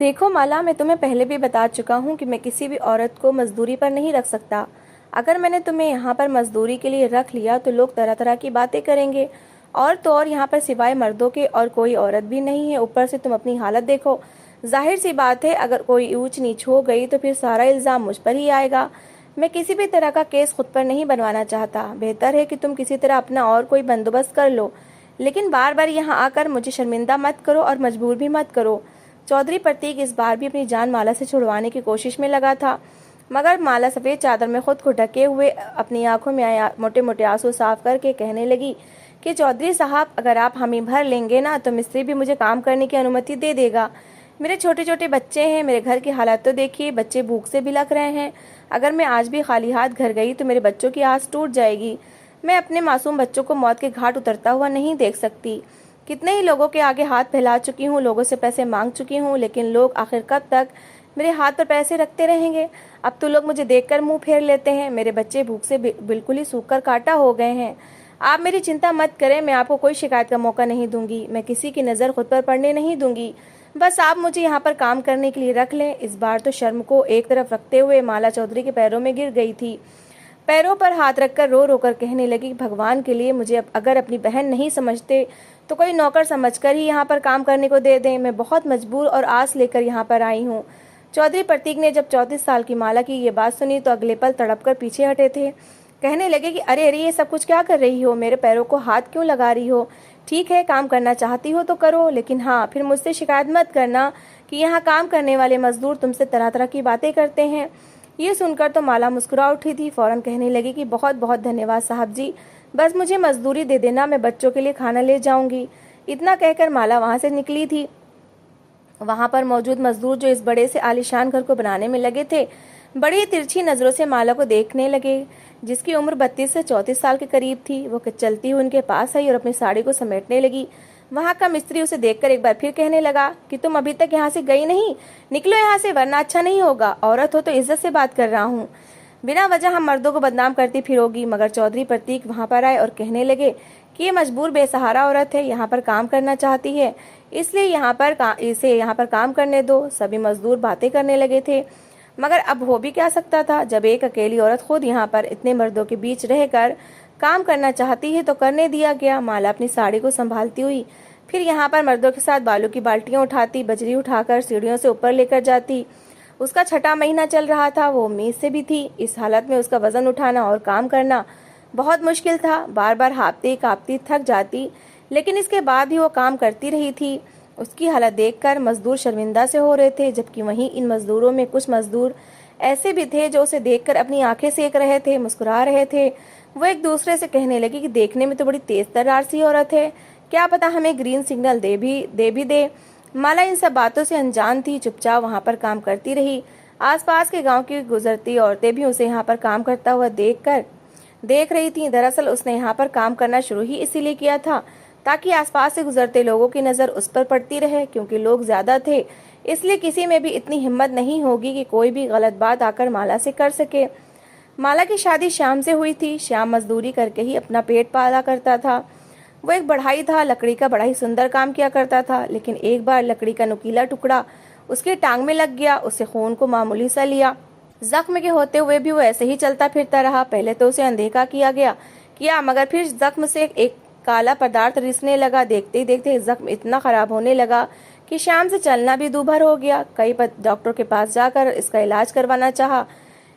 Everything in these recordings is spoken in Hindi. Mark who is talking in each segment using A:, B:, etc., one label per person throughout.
A: देखो माला, मैं तुम्हें पहले भी बता चुका हूँ कि मैं किसी भी औरत को मजदूरी पर नहीं रख सकता। अगर मैंने तुम्हें यहाँ पर मजदूरी के लिए रख लिया तो लोग तरह तरह की बातें करेंगे। और तो और यहाँ पर सिवाय मर्दों के और कोई औरत भी नहीं है। ऊपर से तुम अपनी हालत देखो। जाहिर सी बात है, अगर कोई ऊंच नीच हो गई तो फिर सारा इल्ज़ाम मुझ पर ही आएगा। मैं किसी भी तरह का केस खुद पर नहीं बनवाना चाहता। बेहतर है कि तुम किसी तरह अपना और कोई बंदोबस्त कर लो, लेकिन बार बार यहाँ आकर मुझे शर्मिंदा मत करो और मजबूर भी मत करो। चौधरी प्रतीक इस बार भी अपनी जान माला से छुड़वाने की कोशिश में लगा था, मगर माला सफ़ेद चादर में खुद को ढके हुए अपनी आंखों में आए मोटे मोटे आंसू साफ करके कहने लगी कि चौधरी साहब, अगर आप हामी भर लेंगे ना तो मिस्त्री भी मुझे काम करने की अनुमति दे देगा। मेरे छोटे छोटे बच्चे हैं, मेरे घर की हालत तो देखिए, बच्चे भूख से बिलख रहे हैं। अगर मैं आज भी खाली हाथ घर गई तो मेरे बच्चों की आस टूट जाएगी। मैं अपने मासूम बच्चों को मौत के घाट उतरता हुआ नहीं देख सकती। कितने ही लोगों के आगे हाथ फैला चुकी हूँ, लोगों से पैसे मांग चुकी हूँ, लेकिन लोग आखिर कब तक मेरे हाथ पर पैसे रखते रहेंगे। अब तो लोग मुझे देखकर मुंह फेर लेते हैं। मेरे बच्चे भूख से बिल्कुल ही सूख कर काटा हो गए हैं। आप मेरी चिंता मत करें, मैं आपको कोई शिकायत का मौका नहीं दूंगी। मैं किसी की नज़र खुद पर पड़ने नहीं दूंगी। बस आप मुझे यहाँ पर काम करने के लिए रख लें। इस बार तो शर्म को एक तरफ रखते हुए माला चौधरी के पैरों में गिर गई थी। पैरों पर हाथ रखकर रो रो कर कहने लगी, भगवान के लिए मुझे अगर अपनी बहन नहीं समझते तो कोई नौकर समझकर ही यहाँ पर काम करने को दे दें। मैं बहुत मजबूर और आस लेकर यहाँ पर आई हूँ। चौधरी प्रतीक ने जब 34 साल की माला की ये बात सुनी तो अगले पल तड़प कर पीछे हटे थे। कहने लगे कि अरे अरे, ये सब कुछ क्या कर रही हो? मेरे पैरों को हाथ क्यों लगा रही हो? ठीक है, काम करना चाहती हो तो करो, लेकिन हाँ, फिर मुझसे शिकायत मत करना कि यहाँ काम करने वाले मजदूर तुमसे तरह तरह की बातें करते हैं। ये सुनकर तो माला मुस्कुरा उठी थी। फौरन कहने लगी कि बहुत बहुत धन्यवाद साहब जी, बस मुझे मजदूरी दे देना, मैं बच्चों के लिए खाना ले जाऊंगी। इतना कहकर माला वहां से निकली थी। वहां पर मौजूद मजदूर जो इस बड़े से आलीशान घर को बनाने में लगे थे, बड़ी तिरछी नजरों से माला को देखने लगे, जिसकी उम्र 32 से 34 साल के करीब थी। वो चलती हुई उनके पास आई और अपनी साड़ी को समेटने लगी। वहां का मिस्त्री उसे देखकर एक बार फिर कहने लगा कि तुम अभी तक यहाँ से गई नहीं, निकलो यहाँ से वरना अच्छा नहीं होगा। औरत हो तो इज्जत से बात कर रहा हूँ, बिना वजह हम मर्दों को बदनाम करती फिरोगी। मगर चौधरी प्रतीक वहां पर आए और कहने लगे कि ये मजबूर बेसहारा औरत है, यहाँ पर काम करना चाहती है, इसलिए इसे यहाँ पर काम करने दो। सभी मजदूर बातें करने लगे थे, मगर अब हो भी क्या सकता था। जब एक अकेली औरत खुद यहाँ पर इतने मर्दों के बीच रहकर काम करना चाहती है तो करने दिया गया। माला अपनी साड़ी को संभालती हुई फिर यहाँ पर मर्दों के साथ बालू की बाल्टियां उठाती, बजरी उठाकर सीढ़ियों से ऊपर लेकर जाती। उसका छठा महीना चल रहा था, वो उम्मीद से भी थी। इस हालत में उसका वजन उठाना और काम करना बहुत मुश्किल था। बार बार हाँफती कांपती थक जाती, लेकिन इसके बाद भी वो काम करती रही थी। उसकी हालत देखकर मजदूर शर्मिंदा से हो रहे थे, जबकि वहीं इन मजदूरों में कुछ मजदूर ऐसे भी थे जो उसे देखकर अपनी आंखें सेक रहे थे, मुस्कुरा रहे थे। वो एक दूसरे से कहने लगे कि देखने में तो बड़ी तेज तर्रार सी औरत है, क्या पता हमें ग्रीन सिग्नल दे भी दे। माला इन सब बातों से अनजान थी, चुपचाप वहां पर काम करती रही। आसपास के गांव की गुजरती औरतें भी उसे यहाँ पर काम करता हुआ देख रही थीं। दरअसल उसने यहाँ पर काम करना शुरू ही इसीलिए किया था ताकि आसपास से गुजरते लोगों की नज़र उस पर पड़ती रहे। क्योंकि लोग ज़्यादा थे, इसलिए किसी में भी इतनी हिम्मत नहीं होगी कि कोई भी गलत बात आकर माला से कर सके। माला की शादी श्याम से हुई थी। श्याम मजदूरी करके ही अपना पेट पाला करता था। वो एक बढ़ाई था, लकड़ी का बड़ा ही सुंदर काम किया करता था। लेकिन एक बार लकड़ी का नुकीला टुकड़ा उसके टांग में लग गया। उससे खून को मामूली सा लिया। जख्म के होते हुए भी वो ऐसे ही चलता फिरता रहा। पहले तो उसे अनदेखा किया, मगर फिर जख्म से एक काला पदार्थ रिसने लगा। देखते ही देखते जख्म इतना खराब होने लगा कि शाम से चलना भी दूभर हो गया। कई डॉक्टर के पास जाकर इसका इलाज करवाना चाहा,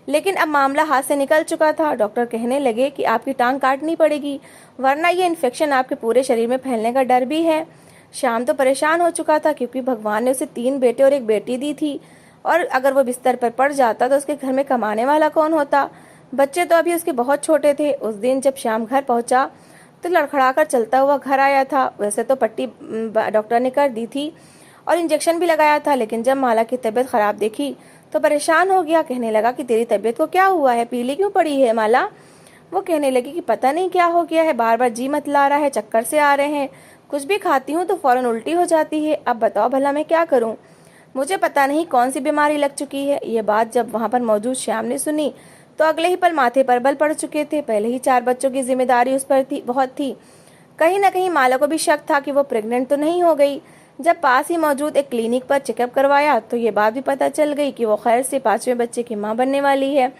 A: लेकिन अब मामला हाथ से निकल चुका था। डॉक्टर कहने लगे कि आपकी टांग काटनी पड़ेगी, वरना ये इन्फेक्शन आपके पूरे शरीर में फैलने का डर भी है। श्याम तो परेशान हो चुका था, क्योंकि भगवान ने उसे 3 बेटे और 1 बेटी दी थी, और अगर वो बिस्तर पर पड़ जाता तो उसके घर में कमाने वाला कौन होता। बच्चे तो अभी उसके बहुत छोटे थे। उस दिन जब श्याम घर पहुंचा तो लड़खड़ाकर चलता हुआ घर आया था। वैसे तो पट्टी डॉक्टर ने कर दी थी और इंजेक्शन भी लगाया था, लेकिन जब माला की तबीयत खराब देखी तो परेशान हो गया। कहने लगा कि तेरी तबीयत को क्या हुआ है, पीली क्यों पड़ी है माला? वो कहने लगी कि पता नहीं क्या हो गया है, बार बार जी मतला रहा है, चक्कर से आ रहे हैं, कुछ भी खाती हूँ तो फौरन उल्टी हो जाती है। अब बताओ भला मैं क्या करूँ? मुझे पता नहीं कौन सी बीमारी लग चुकी है। ये बात जब वहाँ पर मौजूद श्याम ने सुनी तो अगले ही पल माथे पर बल पड़ चुके थे। पहले ही 4 बच्चों की जिम्मेदारी उस पर बहुत थी। कहीं न कहीं माला को भी शक था कि वो प्रेग्नेंट तो नहीं हो गई। जब पास ही मौजूद एक क्लिनिक पर चेकअप करवाया तो ये बात भी पता चल गई कि वो खैर से 5वें बच्चे की माँ बनने वाली है।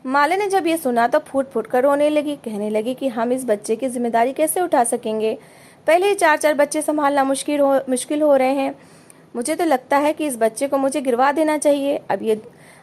A: माला ने जब ये सुना तो फूट फूट कर रोने लगी। कहने लगी कि हम इस बच्चे की जिम्मेदारी कैसे उठा सकेंगे, पहले ही 4 बच्चे संभालना मुश्किल हो रहे हैं। मुझे तो लगता है कि इस बच्चे को मुझे गिरवा देना चाहिए।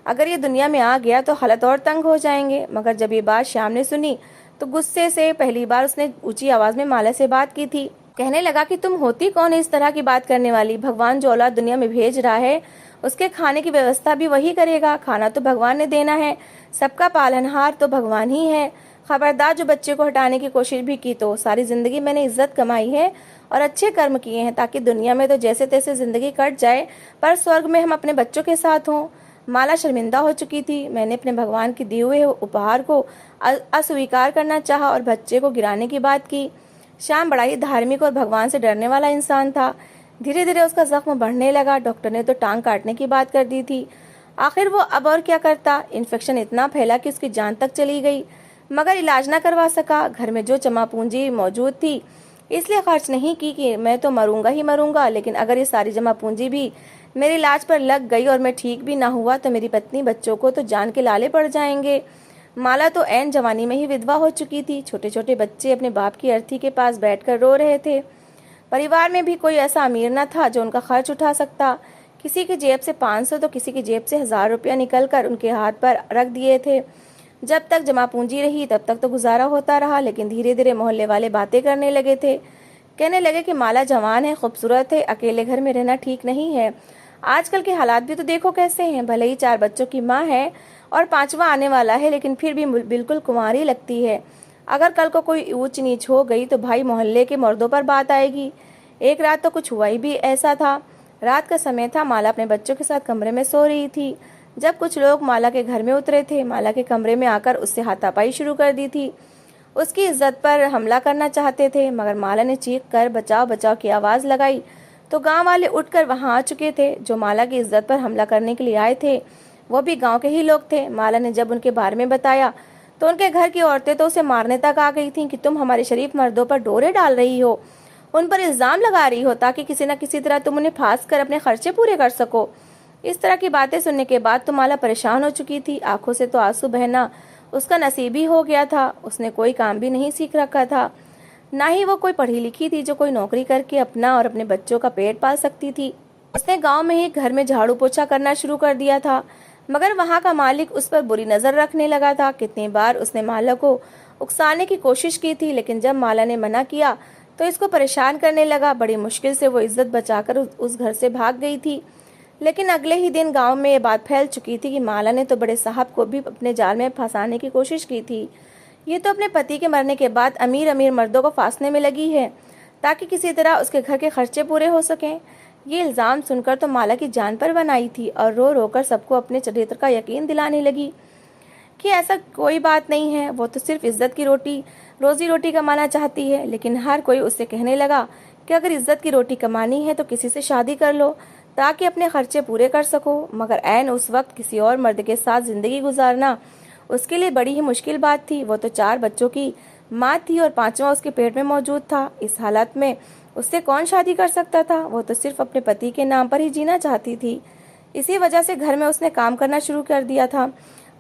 A: अगर ये दुनिया में आ गया तो हालत और तंग हो जाएंगे। मगर जब ये बात श्याम ने सुनी तो गुस्से से पहली बार उसने ऊंची आवाज में माला से बात की थी। कहने लगा कि तुम होती कौन है इस तरह की बात करने वाली। भगवान जो औलाद दुनिया में भेज रहा है उसके खाने की व्यवस्था भी वही करेगा। खाना तो भगवान ने देना है, सबका पालनहार तो भगवान ही है। खबरदार, जो बच्चे को हटाने की कोशिश भी की तो सारी जिंदगी मैंने इज्जत कमाई है और अच्छे कर्म किए हैं ताकि दुनिया में तो जैसे तैसे जिंदगी कट जाए पर स्वर्ग में हम अपने बच्चों के साथ हों। माला शर्मिंदा हो चुकी थी। मैंने अपने भगवान के दिए हुए उपहार को अस्वीकार करना चाहा और बच्चे को गिराने की बात की। श्याम बड़ा ही धार्मिक और भगवान से डरने वाला इंसान था। धीरे धीरे उसका जख्म बढ़ने लगा। डॉक्टर ने तो टांग काटने की बात कर दी थी। आखिर वो अब और क्या करता। इन्फेक्शन इतना फैला कि उसकी जान तक चली गई, मगर इलाज न करवा सका। घर में जो जमा पूंजी मौजूद थी इसलिए खर्च नहीं की कि मैं तो मरूंगा ही मरूंगा, लेकिन अगर ये सारी जमा पूंजी भी मेरे इलाज पर लग गई और मैं ठीक भी ना हुआ तो मेरी पत्नी बच्चों को तो जान के लाले पड़ जाएंगे। माला तो ऐन जवानी में ही विधवा हो चुकी थी। छोटे छोटे बच्चे अपने बाप की अर्थी के पास बैठकर रो रहे थे। परिवार में भी कोई ऐसा अमीर न था जो उनका खर्च उठा सकता। किसी की जेब से 500 तो किसी की जेब से 1000 रुपया निकल कर उनके हाथ पर रख दिए थे। जब तक जमा पूंजी रही तब तक तो गुजारा होता रहा, लेकिन धीरे धीरे मोहल्ले वाले बातें करने लगे थे। कहने लगे कि माला जवान है, खूबसूरत है, अकेले घर में रहना ठीक नहीं है। आजकल के हालात भी तो देखो कैसे हैं। भले ही 4 बच्चों की माँ है और 5वां आने वाला है, लेकिन फिर भी बिल्कुल कुंवारी लगती है। अगर कल को कोई ऊंच नीच हो गई तो भाई मोहल्ले के मर्दों पर बात आएगी। एक रात तो कुछ हुआ ही भी ऐसा था। रात का समय था। माला अपने बच्चों के साथ कमरे में सो रही थी जब कुछ लोग माला के घर में उतरे थे। माला के कमरे में आकर उससे हाथापाई शुरू कर दी थी। उसकी इज्जत पर हमला करना चाहते थे, मगर माला ने चीख कर बचाओ बचाओ की आवाज लगाई तो गांव वाले उठकर वहां आ चुके थे। जो माला की इज्जत पर हमला करने के लिए आए थे वो भी गांव के ही लोग थे। माला ने जब उनके बारे में बताया तो उनके घर की औरतें तो उसे मारने तक आ गई थीं कि तुम हमारे शरीफ मर्दों पर डोरे डाल रही हो, उन पर इल्जाम लगा रही हो ताकि किसी न किसी तरह तुम उन्हें फांस कर अपने खर्चे पूरे कर सको। इस तरह की बातें सुनने के बाद तो माला परेशान हो चुकी थी। आंखों से तो आंसू बहना उसका नसीब ही हो गया था। उसने कोई काम भी नहीं सीख रखा था, ना ही वो कोई पढ़ी लिखी थी जो कोई नौकरी करके अपना और अपने बच्चों का पेट पाल सकती थी। उसने गांव में ही घर में झाड़ू पोछा करना शुरू कर दिया था, मगर वहां का मालिक उस पर बुरी नजर रखने लगा था। कितनी बार उसने माला को उकसाने की कोशिश की थी, लेकिन जब माला ने मना किया तो इसको परेशान करने लगा। बड़ी मुश्किल से वो इज्जत बचाकर उस घर से भाग गई थी। लेकिन अगले ही दिन गांव में ये बात फैल चुकी थी कि माला ने तो बड़े साहब को भी अपने जाल में फंसाने की कोशिश की थी। ये तो अपने पति के मरने के बाद अमीर अमीर मर्दों को फांसने में लगी है ताकि किसी तरह उसके घर के खर्चे पूरे हो सकें। ये इल्जाम सुनकर तो माला की जान पर बनाई थी और रो रो कर सबको अपने चरित्र का यकीन दिलाने लगी कि ऐसा कोई बात नहीं है, वो तो सिर्फ इज्जत की रोजी रोटी कमाना चाहती है। लेकिन हर कोई उससे कहने लगा कि अगर इज्जत की रोटी कमानी है तो किसी से शादी कर लो ताकि अपने खर्चे पूरे कर सको। मगर ऐन उस वक्त किसी और मर्द के साथ जिंदगी गुजारना उसके लिए बड़ी ही मुश्किल बात थी। वो तो 4 बच्चों की माँ थी और 5वां उसके पेट में मौजूद था। इस हालत में उससे कौन शादी कर सकता था। वो तो सिर्फ अपने पति के नाम पर ही जीना चाहती थी। इसी वजह से घर में उसने काम करना शुरू कर दिया था।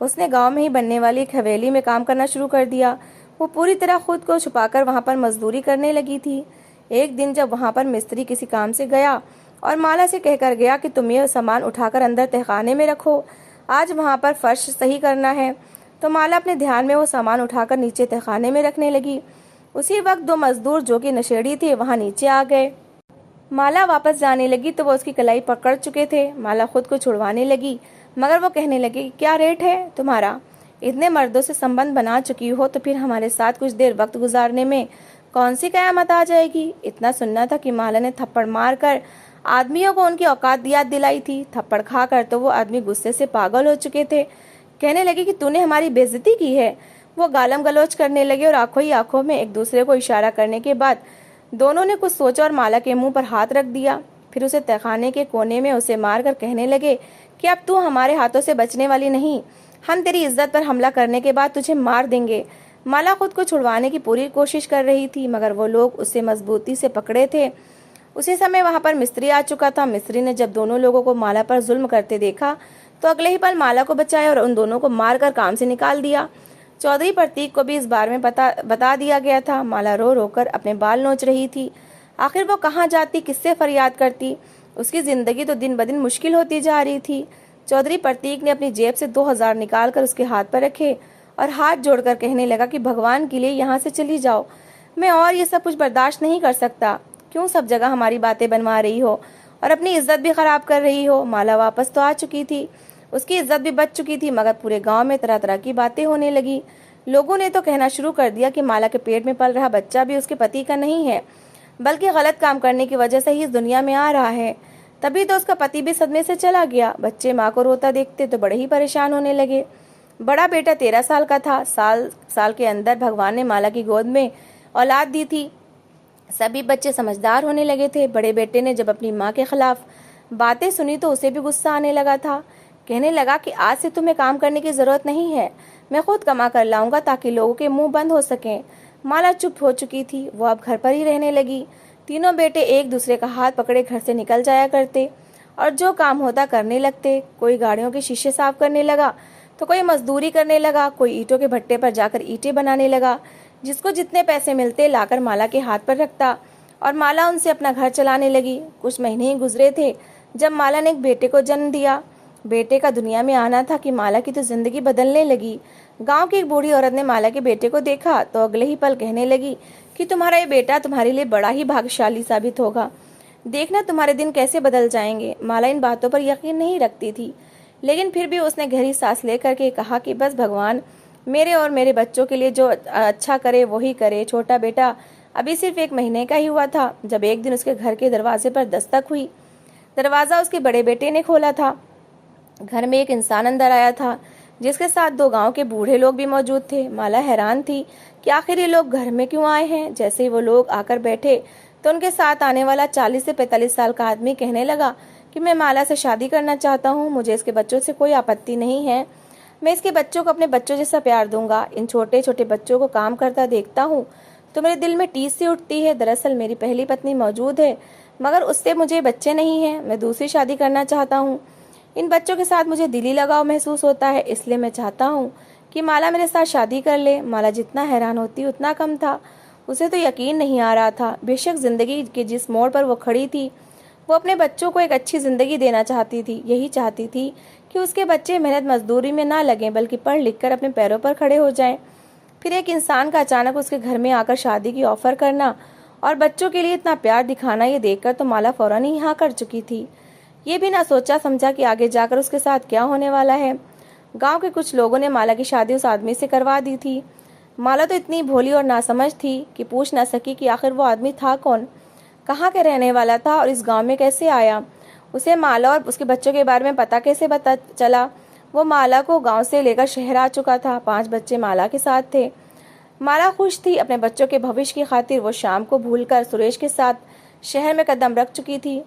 A: उसने गांव में ही बनने वाली एक हवेली में काम करना शुरू कर दिया। वो पूरी तरह खुद को छुपाकर वहां पर मजदूरी करने लगी थी। एक दिन जब वहां पर मिस्त्री किसी काम से गया और माला से कहकर गया कि तुम ये सामान उठाकर अंदर तहखाने में रखो, आज वहां पर फर्श सही करना है, तो माला अपने ध्यान में वो सामान उठाकर नीचे तहखाने में रखने लगी। उसी वक्त 2 मजदूर जो कि नशेड़ी थे वहां नीचे आ गए। माला वापस जाने लगी तो वो उसकी कलाई पकड़ चुके थे। माला खुद को छुड़वाने लगी, मगर वो कहने लगी, क्या रेट है तुम्हारा? इतने मर्दों से संबंध बना चुकी हो तो फिर हमारे साथ कुछ देर वक्त गुजारने में कौन सी कयामत आ जाएगी। इतना सुनना था कि माला ने थप्पड़ मार कर आदमियों को उनकी औकात याद दिलाई थी। थप्पड़ खा कर तो वो आदमी गुस्से से पागल हो चुके थे। कहने लगे कि तूने हमारी बेइज्जती की है। वो गालम गलौज करने लगे और आंखों ही आंखों में एक दूसरे को इशारा करने के बाद दोनों ने कुछ सोचा और माला के मुंह पर हाथ रख दिया। फिर उसे तहखाने के कोने में उसे मारकर कहने लगे कि अब तू हमारे हाथों से बचने वाली नहीं, हम तेरी इज्जत पर हमला करने के बाद तुझे मार देंगे। माला खुद को छुड़वाने की पूरी कोशिश कर रही थी, मगर वो लोग उसे मजबूती से पकड़े थे उसी समय वहां पर मिस्त्री आ चुका था। मिस्त्री ने जब दोनों लोगों को माला पर जुल्म करते देखा तो अगले ही पल माला को बचाया और उन दोनों को मारकर काम से निकाल दिया। चौधरी प्रतीक को भी इस बारे में बता दिया गया था। माला रो रो कर अपने बाल नोच रही थी। आखिर वो कहाँ जाती, किससे फरियाद करती? उसकी जिंदगी तो दिन ब दिन मुश्किल होती जा रही थी। चौधरी प्रतीक ने अपनी जेब से 2000 निकाल कर उसके हाथ पर रखे और हाथ जोड़कर कहने लगा कि भगवान के लिए यहाँ से चली जाओ, मैं और ये सब कुछ बर्दाश्त नहीं कर सकता। क्यों सब जगह हमारी बातें बनवा रही हो और अपनी इज्जत भी खराब कर रही हो? माला वापस तो आ चुकी थी, उसकी इज्जत भी बच चुकी थी, मगर पूरे गांव में तरह तरह की बातें होने लगी। लोगों ने तो कहना शुरू कर दिया कि माला के पेट में पल रहा बच्चा भी उसके पति का नहीं है, बल्कि गलत काम करने की वजह से ही इस दुनिया में आ रहा है। तभी तो उसका पति भी सदमे से चला गया। बच्चे माँ को रोता देखते तो बड़े ही परेशान होने लगे। बड़ा बेटा 13 साल का था। साल के अंदर भगवान ने माला की गोद में औलाद दी थी। सभी बच्चे समझदार होने लगे थे। बड़े बेटे ने जब अपनी माँ के खिलाफ बातें सुनी तो उसे भी गुस्सा आने लगा था। कहने लगा कि आज से तुम्हें काम करने की जरूरत नहीं है, मैं खुद कमा कर लाऊंगा ताकि लोगों के मुंह बंद हो सकें। माला चुप हो चुकी थी, वो अब घर पर ही रहने लगी। तीनों बेटे एक दूसरे का हाथ पकड़े घर से निकल जाया करते और जो काम होता करने लगते। कोई गाड़ियों के शीशे साफ करने लगा तो कोई मजदूरी करने लगा, कोई ईंटों के भट्टे पर जाकर ईंटें बनाने लगा। जिसको जितने पैसे मिलते लाकर माला के हाथ पर रखता और माला उनसे अपना घर चलाने लगी। कुछ महीने ही गुजरे थे जब माला ने एक बेटे को जन्म दिया। बेटे का दुनिया में आना था कि माला की तो जिंदगी बदलने लगी। गांव की एक बूढ़ी औरत ने माला के बेटे को देखा तो अगले ही पल कहने लगी कि तुम्हारा ये बेटा तुम्हारे लिए बड़ा ही भाग्यशाली साबित होगा, देखना तुम्हारे दिन कैसे बदल जाएंगे। माला इन बातों पर यकीन नहीं रखती थी, लेकिन फिर भी उसने गहरी सांस लेकर के कहा कि बस भगवान मेरे और मेरे बच्चों के लिए जो अच्छा करे वही करे। छोटा बेटा अभी सिर्फ 1 महीने का ही हुआ था जब एक दिन उसके घर के दरवाजे पर दस्तक हुई। दरवाजा उसके बड़े बेटे ने खोला था। घर में एक इंसान अंदर आया था जिसके साथ 2 गांव के बूढ़े लोग भी मौजूद थे। माला हैरान थी कि आखिर ये लोग घर में क्यों आए हैं। जैसे ही वो लोग आकर बैठे तो उनके साथ आने वाला 40 से 45 साल का आदमी कहने लगा कि मैं माला से शादी करना चाहता हूँ, मुझे इसके बच्चों से कोई आपत्ति नहीं है, मैं इसके बच्चों को अपने बच्चों जैसा प्यार दूंगा। इन छोटे छोटे बच्चों को काम करता देखता हूँ तो मेरे दिल में टीस सी उठती है। दरअसल मेरी पहली पत्नी मौजूद है मगर उससे मुझे बच्चे नहीं हैं, मैं दूसरी शादी करना चाहता हूँ। इन बच्चों के साथ मुझे दिली लगाव महसूस होता है, इसलिए मैं चाहता हूँ कि माला मेरे साथ शादी कर ले। माला जितना हैरान होती उतना कम था। उसे तो यकीन नहीं आ रहा था। बेशक जिंदगी के जिस मोड़ पर वो खड़ी थी वो अपने बच्चों को एक अच्छी जिंदगी देना चाहती थी। यही चाहती थी कि उसके बच्चे मेहनत मजदूरी में ना लगें बल्कि पढ़ लिख कर अपने पैरों पर खड़े हो जाएं। फिर एक इंसान का अचानक उसके घर में आकर शादी की ऑफर करना और बच्चों के लिए इतना प्यार दिखाना, ये देखकर तो माला फौरन ही हाँ कर चुकी थी। ये भी ना सोचा समझा कि आगे जाकर उसके साथ क्या होने वाला है। गांव के कुछ लोगों ने माला की शादी उस आदमी से करवा दी थी। माला तो इतनी भोली और नासमझ थी कि पूछ न सकी कि आखिर वो आदमी था कौन, कहाँ के रहने वाला था और इस गांव में कैसे आया। उसे माला और उसके बच्चों के बारे में पता कैसे पता चला। वो माला को गांव से लेकर शहर आ चुका था। 5 बच्चे माला के साथ थे। माला खुश थी अपने बच्चों के भविष्य की खातिर। वो शाम को भूलकर सुरेश के साथ शहर में कदम रख चुकी थी।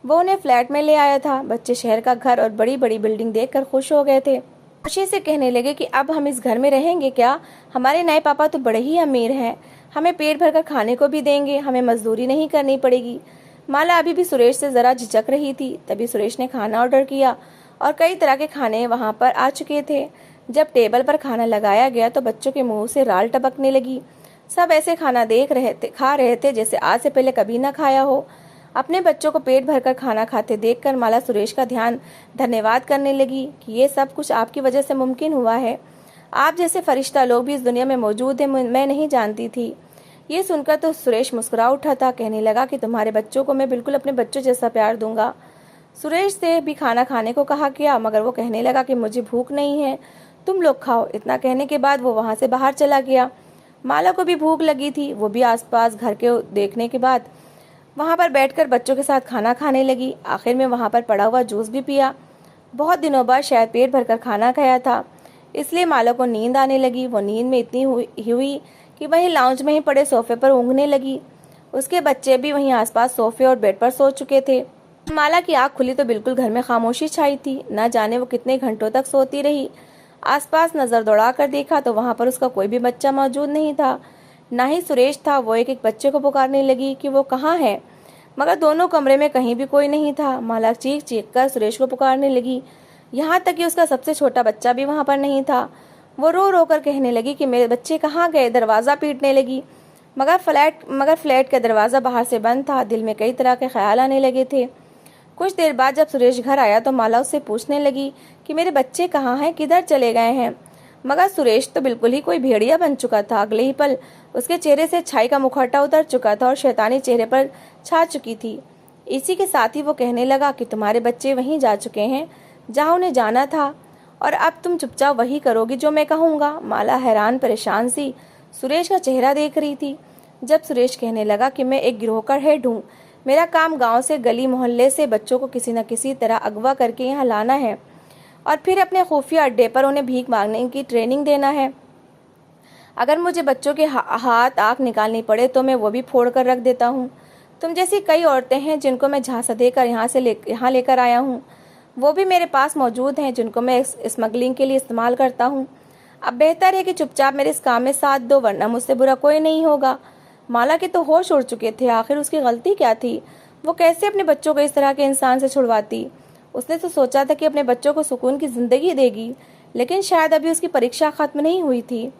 A: वो उन्हें फ्लैट में ले आया था। बच्चे शहर का घर और बड़ी बड़ी बिल्डिंग देखकर खुश हो गए थे। खुशी से कहने लगे कि अब हम इस घर में रहेंगे क्या, हमारे नए पापा तो बड़े ही अमीर हैं, हमें पेट भरकर खाने को भी देंगे, हमें मजदूरी नहीं करनी पड़ेगी। माला अभी भी सुरेश से जरा झिझक रही थी। तभी सुरेश ने खाना ऑर्डर किया और कई तरह के खाने वहां पर आ चुके थे। जब टेबल पर खाना लगाया गया तो बच्चों के मुंह से राल टपकने लगी। सब ऐसे खाना खा रहे थे जैसे आज से पहले कभी ना खाया हो। अपने बच्चों को पेट भरकर खाना खाते देखकर माला सुरेश का धन्यवाद करने लगी कि ये सब कुछ आपकी वजह से मुमकिन हुआ है। आप जैसे फरिश्ता लोग भी इस दुनिया में मौजूद हैं, मैं नहीं जानती थी। ये सुनकर तो सुरेश मुस्कुरा उठा था। कहने लगा कि तुम्हारे बच्चों को मैं बिल्कुल अपने बच्चों जैसा प्यार दूंगा। सुरेश से भी खाना खाने को कहा गया मगर वो कहने लगा कि मुझे भूख नहीं है, तुम लोग खाओ। इतना कहने के बाद वो वहां से बाहर चला गया। माला को भी भूख लगी थी। वो भी आसपास घर के देखने के बाद वहां पर बैठकर बच्चों के साथ खाना खाने लगी। आखिर में वहां पर पड़ा हुआ जूस भी पिया। बहुत दिनों बाद शायद पेट भरकर खाना खाया था, इसलिए माला को नींद आने लगी। वो नींद में इतनी हुई कि वहीं लाउंज में ही पड़े सोफे पर ऊँघने लगी। उसके बच्चे भी वहीं आसपास सोफे और बेड पर सो चुके थे। माला की आंख खुली तो बिल्कुल घर में खामोशी छाई थी। न जाने वो कितने घंटों तक सोती रही। आसपास नजर दौड़ा कर देखा तो वहां पर उसका कोई भी बच्चा मौजूद नहीं था, ना ही सुरेश था। वो एक एक बच्चे को पुकारने लगी कि वो कहाँ है। मगर दोनों कमरे में कहीं भी कोई नहीं था। माला चीख चीख कर सुरेश को पुकारने लगी, यहाँ तक कि उसका सबसे छोटा बच्चा भी वहाँ पर नहीं था। वो रो रो कर कहने लगी कि मेरे बच्चे कहाँ गए। दरवाज़ा पीटने लगी, मगर फ्लैट का दरवाज़ा बाहर से बंद था। दिल में कई तरह के ख्याल आने लगे थे। कुछ देर बाद जब सुरेश घर आया तो माला उससे पूछने लगी कि मेरे बच्चे कहाँ हैं, किधर चले गए हैं। मगर सुरेश तो बिल्कुल ही कोई भेड़िया बन चुका था। अगले ही पल उसके चेहरे से छाई का मुखौटा उतर चुका था और शैतानी चेहरे पर छा चुकी थी। इसी के साथ ही वो कहने लगा कि तुम्हारे बच्चे वहीं जा चुके हैं जहाँ उन्हें जाना था, और अब तुम चुपचाप वही करोगी जो मैं कहूँगा। माला हैरान परेशान सी सुरेश का चेहरा देख रही थी। जब सुरेश कहने लगा कि मैं एक गिरोह का हेड हूँ, मेरा काम गांव से गली मोहल्ले से बच्चों को किसी न किसी तरह अगवा करके यहाँ लाना है और फिर अपने खुफिया अड्डे पर उन्हें भीख मांगने की ट्रेनिंग देना है। अगर मुझे बच्चों के हाथ आँख निकालनी पड़े तो मैं वो भी फोड़ कर रख देता हूँ। तुम जैसी कई औरतें हैं जिनको मैं झांसा देकर यहाँ लेकर आया हूँ, वो भी मेरे पास मौजूद हैं जिनको मैं स्मगलिंग के लिए इस्तेमाल करता हूँ। अब बेहतर है कि चुपचाप मेरे इस काम में साथ दो, वरना मुझसे बुरा कोई नहीं होगा। माला के तो होश उड़ चुके थे। आखिर उसकी गलती क्या थी? वो कैसे अपने बच्चों को इस तरह के इंसान से छुड़वाती? उसने तो सोचा था कि अपने बच्चों को सुकून की जिंदगी देगी, लेकिन शायद अभी उसकी परीक्षा खत्म नहीं हुई थी।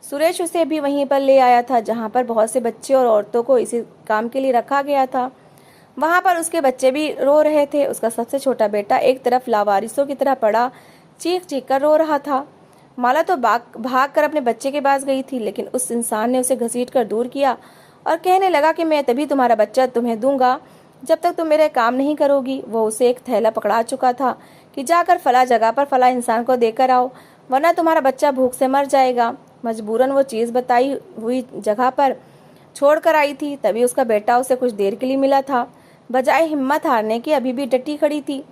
A: सुरेश उसे अभी वहीं पर ले आया था जहाँ पर बहुत से बच्चे और औरतों को इसी काम के लिए रखा गया था। वहाँ पर उसके बच्चे भी रो रहे थे। उसका सबसे छोटा बेटा एक तरफ लावारिसों की तरह पड़ा चीख चीख कर रो रहा था। माला तो भाग कर अपने बच्चे के पास गई थी, लेकिन उस इंसान ने उसे घसीट कर दूर किया और कहने लगा कि मैं तभी तुम्हारा बच्चा तुम्हें दूंगा जब तक तुम मेरे काम नहीं करोगी। वो उसे एक थैला पकड़ा चुका था कि जाकर फला जगह पर फला इंसान को देकर आओ, वरना तुम्हारा बच्चा भूख से मर जाएगा। मजबूरन वो चीज़ बताई हुई जगह पर छोड़ कर आई थी। तभी उसका बेटा उसे कुछ देर के लिए मिला था। बजाय हिम्मत हारने की अभी भी डटी खड़ी थी।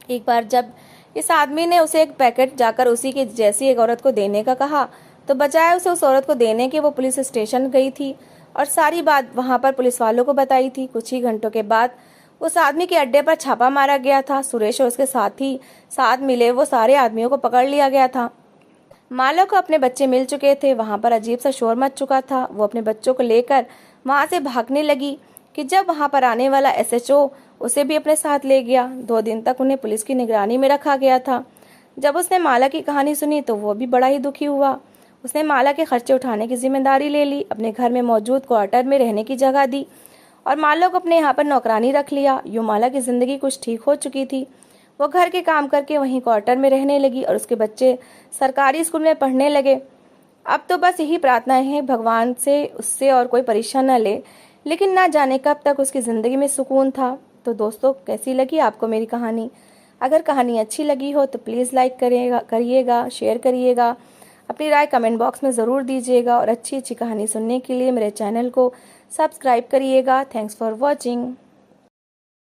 A: एक बार जब इस आदमी ने उसे एक पैकेट जाकर उसी के जैसी एक औरत को देने का कहा, तो बजाय उसे उस औरत को देने के वो पुलिस स्टेशन गई थी और सारी बात वहां पर पुलिस वालों को बताई थी। कुछ ही घंटों के बाद उस आदमी के अड्डे पर छापा मारा गया था। सुरेश और उसके साथी साथ मिले वो सारे आदमियों को पकड़ लिया गया था। माला को अपने बच्चे मिल चुके थे। वहां पर अजीब सा शोर मच चुका था। वो अपने बच्चों को लेकर वहां से भागने लगी कि जब वहां पर आने वाला SHO उसे भी अपने साथ ले गया। 2 दिन तक उन्हें पुलिस की निगरानी में रखा गया था। जब उसने माला की कहानी सुनी तो वो भी बड़ा ही दुखी हुआ। उसने माला के खर्चे उठाने की जिम्मेदारी ले ली, अपने घर में मौजूद क्वार्टर में रहने की जगह दी और माला को अपने यहाँ पर नौकरानी रख लिया। यूँ माला की जिंदगी कुछ ठीक हो चुकी थी। वो घर के काम करके वहीं क्वार्टर में रहने लगी और उसके बच्चे सरकारी स्कूल में पढ़ने लगे। अब तो बस यही प्रार्थना है भगवान से उससे और कोई परीक्षा न ले, लेकिन ना जाने कब तक उसकी ज़िंदगी में सुकून था। तो दोस्तों, कैसी लगी आपको मेरी कहानी? अगर कहानी अच्छी लगी हो तो प्लीज़ लाइक करिएगा, शेयर करिएगा, अपनी राय कमेंट बॉक्स में ज़रूर दीजिएगा और अच्छी अच्छी कहानी सुनने के लिए मेरे चैनल को सब्सक्राइब करिएगा। Thanks for watching.